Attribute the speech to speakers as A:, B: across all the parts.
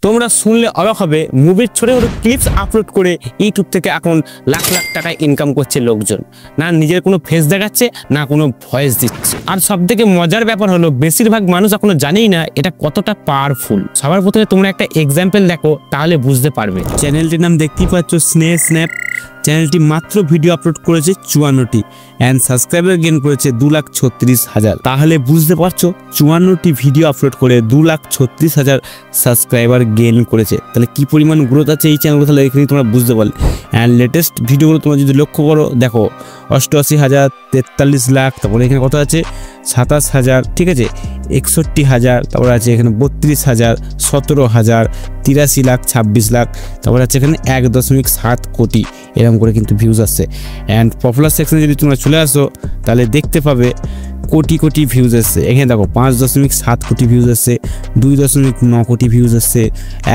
A: তোমরা শুনলে অবাক হবে, মুভির ছোট ছোট ক্লিপস আপলোড করে ইউটিউব থেকে এখন লাখ লাখ টাকা ইনকাম করছে লোকজন। না নিজের কোনো ফেস দেখাচ্ছে, না কোনো ভয়েস দিচ্ছে। আর সবথেকে মজার ব্যাপার হলো, বেশিরভাগ মানুষ এখনো জানেই না এটা কতটা পাওয়ারফুল। সবার প্রথমে তোমরা একটা এক্সাম্পল দেখো, তাহলে বুঝতে পারবে। চ্যানেলটির নাম দেখতেই পাচ্ছ, স্ন্যাপ। চ্যানেলটি মাত্র ভিডিও আপলোড করেছে 54টি অ্যান্ড সাবস্ক্রাইবার গেইন করেছে 2,36,000। তাহলে বুঝতে পারছো 54টি ভিডিও আপলোড করে 2,36,000 সাবস্ক্রাইবার গেইন করেছে। তাহলে কি পরিমাণ গ্রোথ আছে এই চ্যানেলগুলো, তাহলে এখানে তোমরা বুঝতে পারলে। অ্যান্ড লেটেস্ট ভিডিওগুলো তোমরা যদি লক্ষ্য করো, দেখো 88,000, 43 লাখ, তারপরে এখানে কত আছে 27,000, ঠিক আছে, 61,000, তারপরে আছে এখানে 32,000, 17,000, 83 লাখ, 26 লাখ, তারপরে আছে এখানে 1.7 কোটি, এরকম করে কিন্তু ভিউজ আসছে। অ্যান্ড পপুলার সেকশনে যদি তোমরা চলে আসো, তাহলে দেখতে পাবে কোটি কোটি ভিউজ আসছে। এখানে দেখো 5.7 কোটি ভিউজ আসছে, 2.9 কোটি ভিউজ আসছে,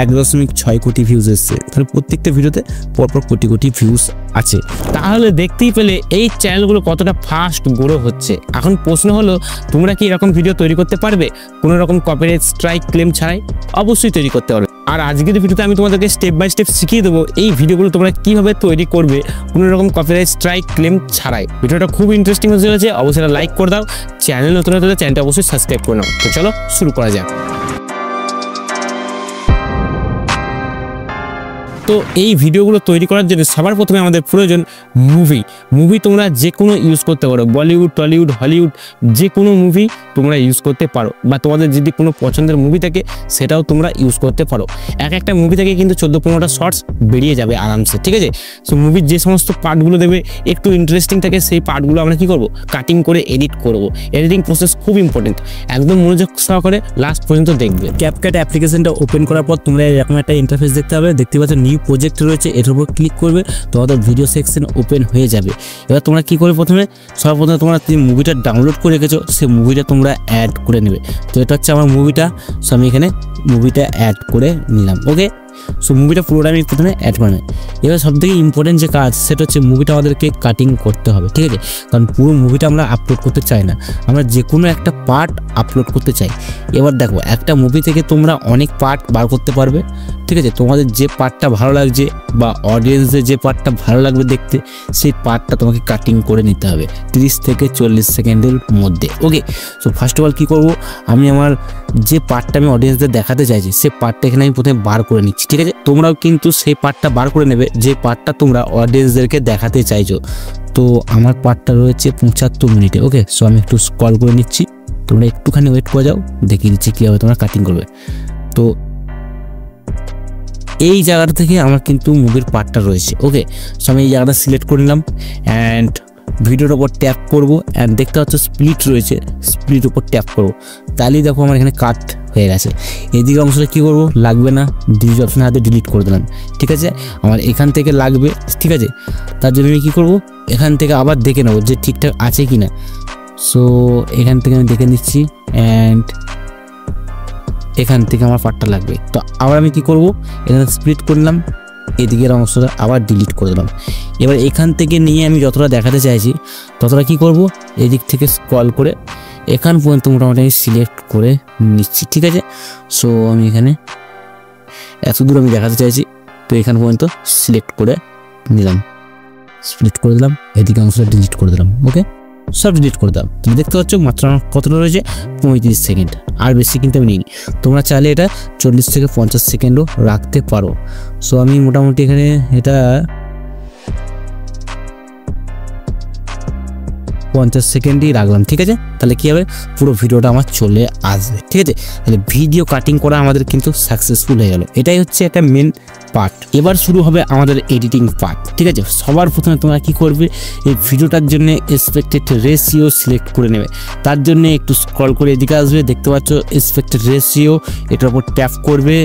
A: 1.6 কোটি ভিউজ আসছে। তাহলে প্রত্যেকটা ভিডিওতে পরপর কোটি কোটি ভিউজ আছে। তাহলে দেখতেই পেলে এই চ্যানেলগুলো কতটা ফাস্ট গ্রো হচ্ছে। এখন প্রশ্ন হলো, তোমরা কি এরকম ভিডিও তৈরি করতে পারবে কোনো রকম কপিরাইট স্ট্রাইক ক্লেম ছাড়াই? অবশ্যই তৈরি করতে পারবে। আর আজকের ভিডিওতে আমি তোমাদেরকে স্টেপ বাই স্টেপ শিখিয়ে দেবো এই ভিডিওগুলো তোমরা কিভাবে তৈরি করবে কোনো রকম কপিরাইট স্ট্রাইক ক্লেম ছাড়াই। ভিডিওটা খুব ইন্টারেস্টিং হতে চলেছে, অবশ্যই লাইক করে দাও। চ্যানেল নতুন হলে চ্যানেলটা অবশ্যই সাবস্ক্রাইব করে নাও। তো চলো শুরু করা যাক। তো এই ভিডিওগুলো তৈরি করার জন্য সবার প্রথমে আমাদের প্রয়োজন মুভি। তোমরা যে কোনো ইউজ করতে পারো, বলিউড, টলিউড, হলিউড, যে কোনো মুভি তোমরা ইউজ করতে পারো। বা তোমাদের যদি কোনো পছন্দের মুভি থাকে সেটাও তোমরা ইউজ করতে পারো। একটা মুভি থেকে কিন্তু 14-15টা শর্টস বেরিয়ে যাবে আরামসে, ঠিক আছে। সো মুভির যে সমস্ত পার্টগুলো দেবে একটু ইন্টারেস্টিং থাকে, সেই পার্টগুলো আমরা কী করবো, কাটিং করে এডিট করব। এডিটিং প্রসেস খুব ইম্পর্টেন্ট, একদম মনোযোগ সহকারে লাস্ট পর্যন্ত দেখবে। ক্যাপকাট অ্যাপ্লিকেশনটা ওপেন করার পর তোমরা এরকম একটা ইন্টারফেস দেখতে পাবে। দেখতে পাচ্ছ নিউ প্রজেক্ট রয়েছে, এটার উপর ক্লিক করবে, তোমাদের ভিডিও সেকশন ওপেন হয়ে যাবে। এবার তোমরা কি করবে, সর্বপ্রথমে তোমরা যে মুভিটা ডাউনলোড করে রেখেছো সেই মুভিটা তোমরা অ্যাড করে নেবে। তো এটা হচ্ছে আমার মুভিটা, সো আমি এখানে মুভিটা অ্যাড করে নিলাম। ওকে, সো মুভিটা পুরোটা আমি প্রথমে অ্যাড করে নেব। এবার সবথেকে ইম্পর্টেন্ট যে কাজ সেটা হচ্ছে মুভিটা আমাদেরকে কাটিং করতে হবে, ঠিক আছে। কারণ পুরো মুভিটা আমরা আপলোড করতে চাই না, আমরা যে কোনো একটা পার্ট আপলোড করতে চাই। এবার দেখো, একটা মুভি থেকে তোমরা অনেক পার্ট বার করতে পারবে, ঠিক আছে। তোমাদের যে পার্টটা ভালো লাগছে বা অডিয়েন্সদের যে পার্টটা ভালো লাগবে দেখতে, সেই পার্টটা তোমাকে কাটিং করে নিতে হবে 30 থেকে 40 সেকেন্ডের মধ্যে। ওকে, সো ফার্স্ট অফ অল কী করবো, আমি আমার যে পার্টটা আমি অডিয়েন্সদের দেখাতে চাইছি সেই পার্টটা এখানে আমি প্রথমে বার করে নিচ্ছি, ঠিক আছে। তোমরাও কিন্তু সেই পার্টটা বার করে নেবে যে পার্টটা তোমরা অডিয়েন্সদেরকে দেখাতে চাইছো। তো আমার পার্টটা রয়েছে 75 মিনিটে। ওকে, সো আমি একটু স্ক্রল করে নিচ্ছি, তোমরা একটুখানি ওয়েট করে যাও, দেখিয়ে দিচ্ছি কীভাবে তোমরা কাটিং করবে। তো এই জায়গাটা থেকে আমার কিন্তু মুভির পার্টটা রয়েছে। ওকে, সো আমি এই জায়গাটা সিলেক্ট করে নিলাম অ্যান্ড ভিডিওর ওপর ট্যাপ করবো অ্যান্ড দেখতে পাচ্ছ স্প্লিট রয়েছে, স্প্লিট উপর ট্যাপ করবো, তাহলেই দেখো আমার এখানে কাট হয়ে গেছে। এদিকে অংশটা কী করবো, লাগবে না, ডিলিট অপশানে হাতে ডিলিট করে দিলাম, ঠিক আছে। আমার এখান থেকে লাগবে, ঠিক আছে। তার জন্য আমি কী করবো, এখান থেকে আবার দেখে নেবো যে ঠিকঠাক আছে কি না। সো এখান থেকে আমি দেখে নিচ্ছি অ্যান্ড এখান থেকে আমার পার্টটা লাগবে। তো আবার আমি কি করব, এখানে স্প্লিট করলাম, এদিকের অংশটা আবার ডিলিট করে দিলাম। এবার এখান থেকে নিয়ে আমি যতটা দেখাতে চাইছি ততটা কি করব, এদিক থেকে স্ক্রল করে এখান পর্যন্ত মোটামুটি আমি সিলেক্ট করে নিচ্ছি, ঠিক আছে। সো আমি এখানে এত দূর আমি দেখাতে চাইছি, তো এখান পর্যন্ত সিলেক্ট করে নিলাম, স্প্লিট করে দিলাম, এদিকে অংশটা ডিলিট করে দিলাম। ওকে, সব ডিলিট করে দাও। তুমি দেখতে পাচ্ছ মাত্র আমার কতটা রয়েছে, 35 সেকেন্ড, আর বেশি কিন্তু আমি নিইনি। তোমরা চাইলে এটা 40 থেকে 50 সেকেন্ডও রাখতে পারো। সো আমি মোটামুটি এখানে এটা 50 সেকেন্ডই রাখলাম, ঠিক আছে। তাহলে কী হবে, পুরো ভিডিওটা আমার চলে আসবে, ঠিক আছে। তাহলে ভিডিও কাটিং করা আমাদের কিন্তু সাকসেসফুল হয়ে গেল। এটাই হচ্ছে একটা মেন পার্ট। এবার শুরু হবে আমাদের এডিটিং পার্ট, ঠিক আছে। সবার প্রথমে তোমরা কি করবে, এই ভিডিওটার জন্য এক্সপেক্টেড রেশিও সিলেক্ট করে নেবে। তার জন্য একটু স্ক্রল করে এদিকে আসবে, দেখতে পাচ্ছ এক্সপেক্টেড রেশিও, এটার উপর ট্যাপ করবে,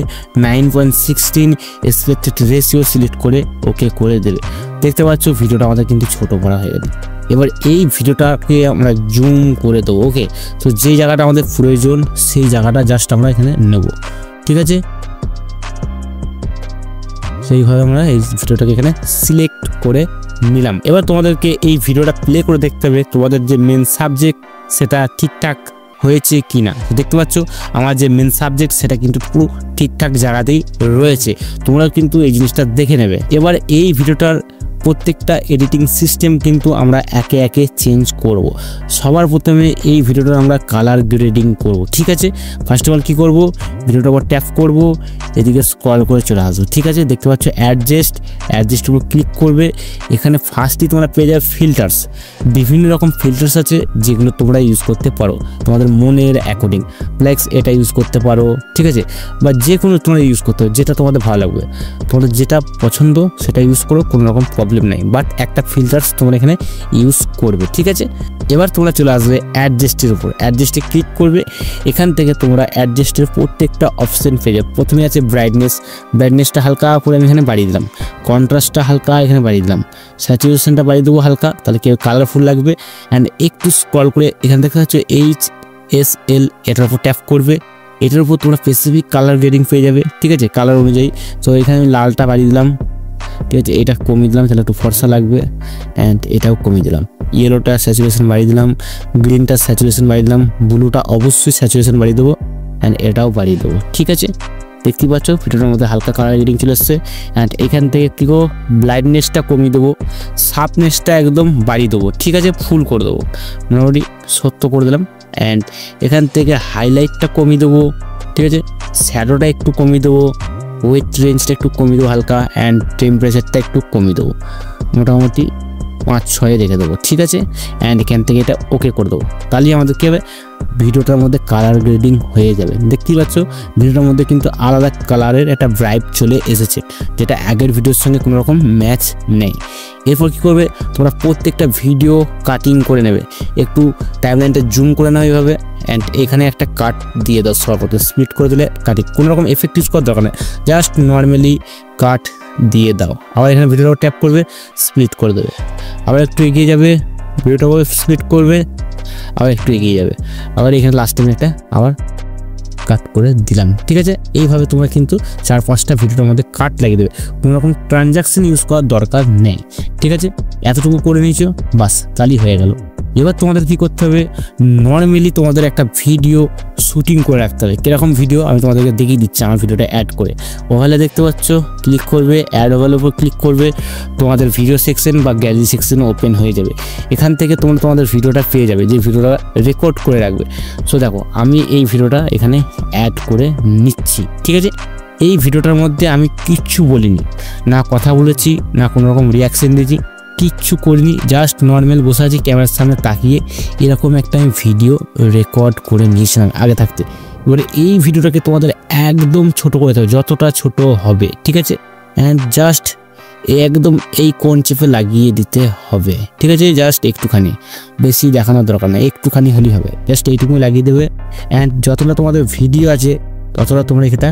A: 9.16 এক্সপেক্টেড রেশিও সিলেক্ট করে ওকে করে দেবে। দেখতে পাচ্ছ ভিডিওটা আমাদের কিন্তু ছোটো করা হয়ে গেল। এবার এই ভিডিওটাকে আমরা জুম করে দেবো। ওকে, তো যেই জায়গাটা আমাদের প্রয়োজন সেই জায়গাটা জাস্ট আমরা এখানে নেব, ঠিক আছে। সেইভাবে আমরা এই ভিডিওটাকে এখানে সিলেক্ট করে নিলাম। এবার তোমাদেরকে এই ভিডিওটা প্লে করে দেখতে হবে তোমাদের যে মেন সাবজেক্ট সেটা ঠিকঠাক হয়েছে কিনা। দেখতে পাচ্ছ আমার যে মেন সাবজেক্ট সেটা কিন্তু পুরো ঠিকঠাক জায়গাতেই রয়েছে, তোমরা কিন্তু এই জিনিসটা দেখে নেবে। এবার এই ভিডিওটার প্রত্যেকটা এডিটিং সিস্টেম কিন্তু আমরা একে একে চেঞ্জ করব। সবার প্রথমে এই ভিডিওটা আমরা কালার গ্রেডিং করব, ঠিক আছে। ফার্স্ট অফ অল কী করবো, ভিডিওটার উপর ট্যাপ করব, এদিকে স্ক্রল করে চলে আসবো, ঠিক আছে। দেখতে পাচ্ছ অ্যাডজাস্টের উপর ক্লিক করবে। এখানে ফার্স্টই তোমরা পেয়ে যাবে ফিল্টার্স। বিভিন্ন রকম ফিল্টার্স আছে যেগুলো তোমরা ইউজ করতে পারো তোমাদের মনের অ্যাকর্ডিং। লাইকস এটা ইউজ করতে পারো, ঠিক আছে, বা যে কোনো তোমরা ইউজ করতে পারো, যেটা তোমাদের ভালো লাগবে। তোমাদের যেটা পছন্দ সেটা ইউজ করো, কোনো রকম প্রবলেম নেই, বাট একটা ফিল্টার্স তোমরা এখানে ইউজ করবে, ঠিক আছে। এবার তোমরা চলে আসবে অ্যাডজাস্টের উপর, অ্যাডজাস্টে ক্লিক করবে। এখান থেকে তোমরা অ্যাডজাস্টের প্রত্যেকটা অপশন পেয়ে যাবে। প্রথমে আছে ব্রাইটনেসটা হালকা করে আমি এখানে বাড়িয়ে দিলাম, কন্ট্রাস্টটা হালকা এখানে বাড়িয়ে দিলাম, স্যাচুরেশনটা বাড়িয়ে দেবো হালকা, তাহলে কেউ কালারফুল লাগবে। অ্যান্ড একটু স্ক্রল করে এখানে দেখা যাচ্ছে HSL, এটার উপর ট্যাপ করবে। এটার উপর তোমরা স্পেসিফিক কালার গ্রেডিং পেয়ে যাবে, ঠিক আছে, কালার অনুযায়ী। তো এখানে আমি লালটা বাড়িয়ে দিলাম, ঠিক আছে, এটা কমিয়ে দিলাম, তাহলে একটু ফর্সা লাগবে। অ্যান্ড এটাও কমিয়ে দিলাম, ইয়েলোটা স্যাচুরেশন বাড়িয়ে দিলাম, গ্রিনটা স্যাচুরেশন বাড়িয়ে দিলাম, ব্লুটা অবশ্যই স্যাচুরেশন বাড়িয়ে দেবো, অ্যান্ড এটাও বাড়িয়ে দেবো, ঠিক আছে। দেখতে পাচ্ছ ভিডিওটার মধ্যে হালকা কালার গ্রেডিং চলে এসছে। অ্যান্ড এখান থেকে কী করবো, ব্লাইন্ডনেসটা কমিয়ে দেবো, শার্পনেসটা একদম বাড়িয়ে দেবো, ঠিক আছে, ফুল করে দেবো, মোটামুটি 70 করে দিলাম। অ্যান্ড এখান থেকে হাইলাইটটা কমিয়ে দেবো, ঠিক আছে, শ্যাডোটা একটু কমিয়ে দেবো, ওয়েট রেঞ্জটা একটু কমিয়ে দেবো হালকা, অ্যান্ড টেম্পারেচারটা একটু কমিয়ে দেবো, মোটামুটি 5-6 রেখে দেবো, ঠিক আছে। অ্যান্ড এখান থেকে এটা ওকে করে দেবো, তাহলেই আমাদের কী হবে, ভিডিওটার মধ্যে কালার গ্রেডিং হয়ে যাবে। দেখতেই পাচ্ছ ভিডিওটার মধ্যে কিন্তু আলাদা কালারের একটা ভাইব চলে এসেছে, যেটা আগের ভিডিওর সঙ্গে কোনো রকম ম্যাচ নেই। এরপর কী করবে, তোমরা প্রত্যেকটা ভিডিও কাটিং করে নেবে, একটু টাইমলাইনটা জুম করে নেওয়া এইভাবে। অ্যান্ড এখানে একটা কাট দিয়ে দাও, সর্বপ্রথম স্প্লিট করে দিলে কাটিং, কোনো রকম এফেক্ট ইউজ করার দরকার নেই, জাস্ট নর্মালি কাট দিয়ে দাও। আবার এখানে ভিডিওটাও ট্যাপ করবে, স্প্লিট করে দেবে, আবার একটু এগিয়ে যাবে, ভিডিওটাও স্প্লিট করবে, আবার একটু এগিয়ে যাবে, আবার এখানে লাস্ট টাইম একটা আবার কাট করে দিলাম, ঠিক আছে। এইভাবে তোমরা কিন্তু 4-5টা ভিডিওর মধ্যে কাট লাগিয়ে দেবে, কোনো রকম ট্রানজাকশন ইউজ করার দরকার নেই, ঠিক আছে। এতটুকু করে নিয়েছো, বাস, তাহলেই হয়ে গেল। এবার তোমাদের কি করতে হবে, নর্মালি তোমাদের একটা ভিডিও শুটিং করে রাখতে হবে। কীরকম ভিডিও আমি তোমাদেরকে দেখিয়ে দিচ্ছি, আমার ভিডিওটা অ্যাড করে। ওভালে দেখতে পাচ্ছ, ক্লিক করবে, অ্যাড ওভালের উপর ক্লিক করবে, তোমাদের ভিডিও সেকশন বা গ্যালারি সেকশন ওপেন হয়ে যাবে। এখান থেকে তোমরা তোমাদের ভিডিওটা পেয়ে যাবে, যে ভিডিওটা রেকর্ড করে রাখবে। সো দেখো আমি এই ভিডিওটা এখানে অ্যাড করে নিচ্ছি, ঠিক আছে। এই ভিডিওটার মধ্যে আমি কিচ্ছু বলিনি, না কথা বলেছি, না কোনো রকম রিয়াকশন দিয়েছি, কিচ্ছু করিনি, জাস্ট নর্মাল বসে আছি ক্যামেরার সামনে তাকিয়ে। এরকম একটা আমি ভিডিও রেকর্ড করে নিয়েছিলাম আগে থাকতে। এবারে এই ভিডিওটাকে তোমাদের একদম ছোট করে দিতে হবে, যতটা ছোট হবে, ঠিক আছে। অ্যান্ড জাস্ট একদম এই কোণ চেপে লাগিয়ে দিতে হবে, ঠিক আছে, জাস্ট একটুখানি, বেশি দেখানোর দরকার নেই, একটুখানি হলেই হবে, জাস্ট এইটুকু লাগিয়ে দেবে। অ্যান্ড যতটা তোমাদের ভিডিও আছে ততটা তোমরা এটা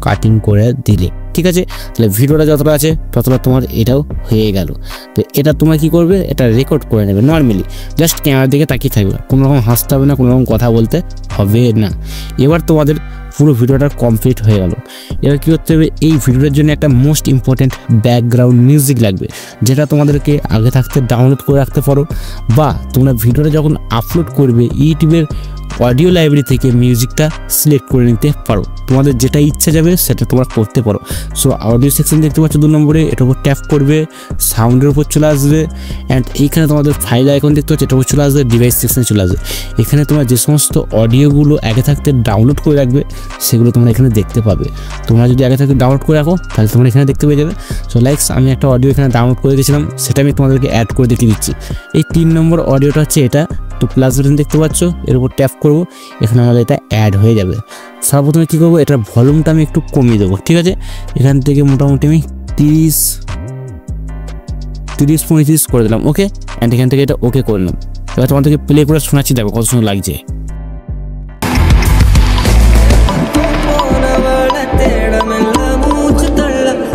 A: কাটিং করে দিলে, ঠিক আছে। তাহলে ভিডিওটা যতটা আছে ততটা তোমার এটাও হয়ে গেল। তো এটা তোমরা কি করবে, এটা রেকর্ড করে নেবে নর্মালি, জাস্ট ক্যামেরার দিকে তাকিয়ে থাকবে, কোনো রকম হাসতে হবে না, কোনো রকম কথা বলতে হবে না। এবার তোমাদের পুরো ভিডিওটা কমপ্লিট হয়ে গেল। এবার কী করতে হবে, এই ভিডিওটার জন্য একটা মোস্ট ইম্পর্ট্যান্ট ব্যাকগ্রাউন্ড মিউজিক লাগবে, যেটা তোমাদেরকে আগে থাকতে ডাউনলোড করে রাখতে পারো, বা তোমরা ভিডিওটা যখন আপলোড করবে ইউটিউবের অডিও লাইব্রেরি থেকে মিউজিকটা সিলেক্ট করে নিতে পারো। তোমাদের যেটা ইচ্ছা যাবে সেটা তোমরা করতে পারো। সো অডিও সেকশন দেখতে পাচ্ছ 2 নম্বরে, এটার উপর ট্যাপ করবে, সাউন্ডের উপর চলে আসবে। অ্যান্ড এইখানে তোমাদের ফাইল আইকন দেখতে পাচ্ছ, এটার উপর চলে আসবে, ডিভাইস সেকশনে চলে আসবে। এখানে তোমরা যে সমস্ত অডিওগুলো আগে থাকতে ডাউনলোড করে রাখবে সেগুলো তোমরা এখানে দেখতে পাবে। তোমরা যদি আগে থাকতে ডাউনলোড করে রাখো তাহলে তোমরা এখানে দেখতে পেয়ে যাবে। সো লাইকস আমি একটা অডিও এখানে ডাউনলোড করে দিয়েছিলাম, সেটা আমি তোমাদেরকে অ্যাড করে দেখিয়ে দিচ্ছি। এই 3 নম্বর অডিওটা হচ্ছে এটা, তো প্লাস বাটন দেখতে পাচ্ছ, এর উপর ট্যাপ করবো, এখানে আমাদের এটা অ্যাড হয়ে যাবে। সর্বপ্রথমে কী করবো, এটার ভলিউমটা আমি একটু কমিয়ে দেবো, ঠিক আছে। এখান থেকে মোটামুটি আমি 30-35 করে দিলাম, ওকে। অ্যান্ড এখান থেকে এটা ওকে করে নিলাম। এবার তোমাদেরকে প্লে করে শোনাচ্ছি, দেখো কত সুন্দর লাগছে।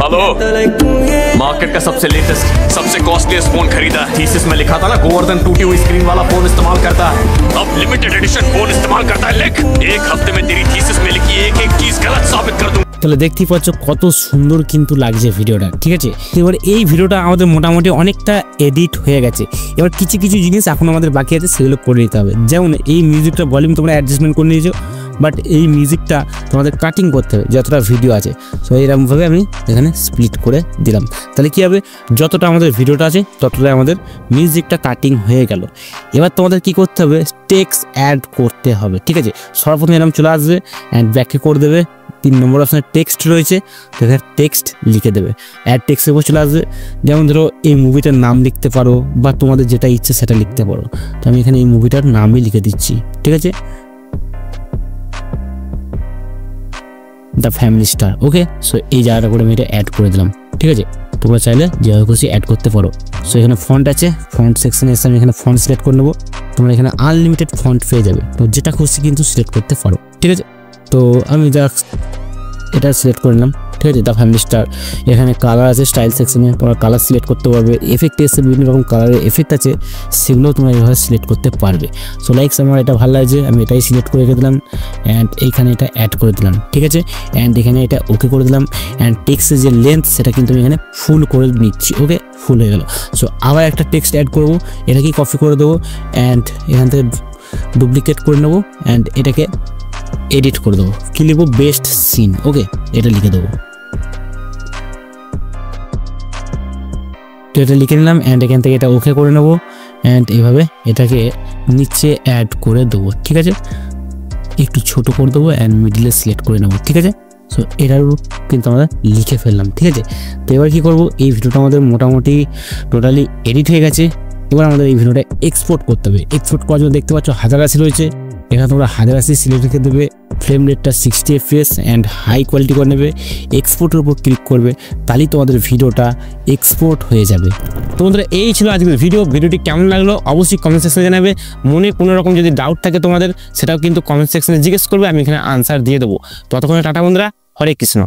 B: हेलो, मार्केट का सबसे लेटेस्ट सबसे कॉस्टलीस्ट फोन खरीदा। थीसिस में लिखा था ना, गोवर्धन टूटी हुई स्क्रीन वाला फोन इस्तेमाल करता है, अब लिमिटेड एडिशन फोन इस्तेमाल करता है। लिख, 1 हफ्ते में तेरी थीसिस में लिखी एक चीज गलत साबित कर दूं।
A: তাহলে দেখতেই পাচ্ছ কত সুন্দর কিন্তু লাগছে ভিডিওটা, ঠিক আছে। এবার এই ভিডিওটা আমাদের মোটামুটি অনেকটা এডিট হয়ে গেছে। এবার কিছু কিছু জিনিস এখন আমাদের বাকি আছে, সেগুলো করে নিতে হবে। যেমন এই মিউজিকটা ভলিউম তোমরা অ্যাডজাস্টমেন্ট করে নিয়েছো, বাট এই মিউজিকটা তোমাদের কাটিং করতে হবে যতটা ভিডিও আছে। সো এরকমভাবে আমি এখানে স্প্লিট করে দিলাম, তাহলে কী হবে, যতটা আমাদের ভিডিওটা আছে ততটাই আমাদের মিউজিকটা কাটিং হয়ে গেল। এবার তোমাদের কি করতে হবে, টেক্সট অ্যাড করতে হবে, ঠিক আছে। সর্বপ্রথমে এরকম চলে আসবে অ্যান্ড ব্যাকে করে দেবে, 3 নম্বর অপশানে টেক্সট রয়েছে, তো এখানে টেক্সট লিখে দেবে, অ্যাড টেক্সটের উপর চলে আসবে। যেমন ধরো এই মুভিটার নাম লিখতে পারো বা তোমাদের যেটা ইচ্ছে সেটা লিখতে পারো। তো আমি এখানে এই মুভিটার নামই লিখে দিচ্ছি, ঠিক আছে, the family star. Okay, so এই জায়গাটা করে আমি এটা অ্যাড করে দিলাম, ঠিক আছে। তোমরা চাইলে যেভাবে খুশি অ্যাড করতে পারো। সো এখানে ফন্ট আছে, ফন্ট সেকশনে এসে আমি এখানে ফন্ট সিলেক্ট করে নেবো। তোমরা এখানে আনলিমিটেড ফন্ট পেয়ে যাবে, তো যেটা খুশি কিন্তু সিলেক্ট করতে পারো, ঠিক আছে। তো আমি জাস্ট এটা সিলেক্ট করে নিলাম, ঠিক আছে, দ্য ফ্যামিলি স্টার। এখানে কালার আছে, স্টাইল সেকশনে তোমরা কালার সিলেক্ট করতে পারবে। এফেক্ট এসে বিভিন্ন রকম কালারের এফেক্ট আছে, সেগুলোও তোমরা এইভাবে সিলেক্ট করতে পারবে। সো লাইকস আমার এটা ভালো লাগছে, আমি এটাই সিলেক্ট করে রেখে দিলাম অ্যান্ড এইখানে এটা অ্যাড করে দিলাম, ঠিক আছে। অ্যান্ড এখানে এটা ওকে করে দিলাম অ্যান্ড টেক্সটের যে লেন্থ সেটা কিন্তু আমি এখানে ফুল করে নিচ্ছি। ওকে, ফুল হয়ে গেল। সো আবার একটা টেক্সট অ্যাড করবো, এটাকে কপি করে দেবো অ্যান্ড এখান থেকে ডুপ্লিকেট করে নেবো অ্যান্ড এটাকে এডিট করে দেবো। কি লিখবো, বেস্ট সিন। ওকে, এটা লিখে দেবো, তো এটা লিখে নিলাম অ্যান্ড এখান থেকে এটা ওকে করে নেবো অ্যান্ড এইভাবে এটাকে নিচে অ্যাড করে দেবো, ঠিক আছে। একটু ছোট করে দেবো অ্যান্ড মিডিলে সিলেক্ট করে নেবো, ঠিক আছে। সো এটারও কিন্তু আমরা লিখে ফেললাম, ঠিক আছে। তো এবার কী করবো, এই ভিডিওটা আমাদের মোটামুটি টোটালি এডিট হয়ে গেছে। এবার আমাদের এই ভিডিওটা এক্সপোর্ট করতে হবে। এক্সপোর্ট করার জন্য দেখতে পাচ্ছ 1080 রয়েছে, এখানে তোমরা 1080 সিলেক্ট রেখে দেবে, ফ্রেম রেটটা 60 FPS অ্যান্ড হাই কোয়ালিটি করে নেবে, এক্সপোর্টের উপর ক্লিক করবে, তাহলেই তোমাদের ভিডিওটা এক্সপোর্ট হয়ে যাবে। তো বন্ধুরা, এই ছিল আজকের ভিডিওটি কেমন লাগলো অবশ্যই কমেন্ট সেকশনে জানাবে। মনে কোনো রকম যদি ডাউট থাকে তোমাদের, সেটাও কিন্তু কমেন্ট সেকশনে জিজ্ঞেস করবে, আমি এখানে আনসার দিয়ে দেবো। ততক্ষণে টাটা বন্ধুরা, হরে কৃষ্ণ।